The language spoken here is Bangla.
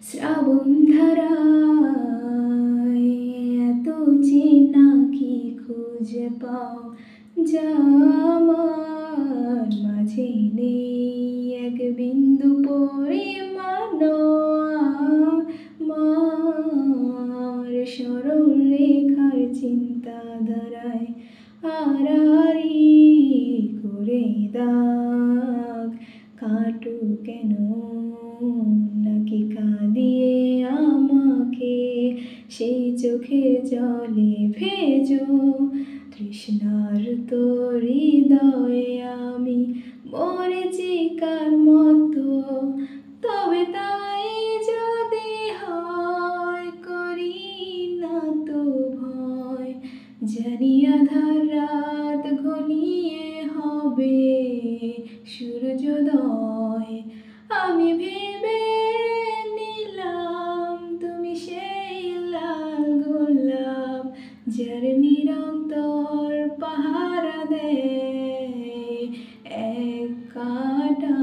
শ্রাবণ ধারায় এত চেনা কি খুঁজে পাও যা আমার মাঝে নেই এক বিন্দু পরিমাণ আমার সরল রেখার চিন্তাধারায় আড়াআড়ি করে দাগ কাটো কেন নাকি কাঁদিয়ে আমাকে সেই চোখের জলে ভেজো তৃষ্ণার তো হৃদয়ে আমি মরীচিকার মতো তবে তাই যদি হয় করি না তো ভয় জানি আধার রাত ঘনিয়ে হবে সূর্যোদয় আমি ভেবে নিলাম তুমি সেই লাল গোলাপ যার নিরন্তর পাহারা দেয় এক কাঁটা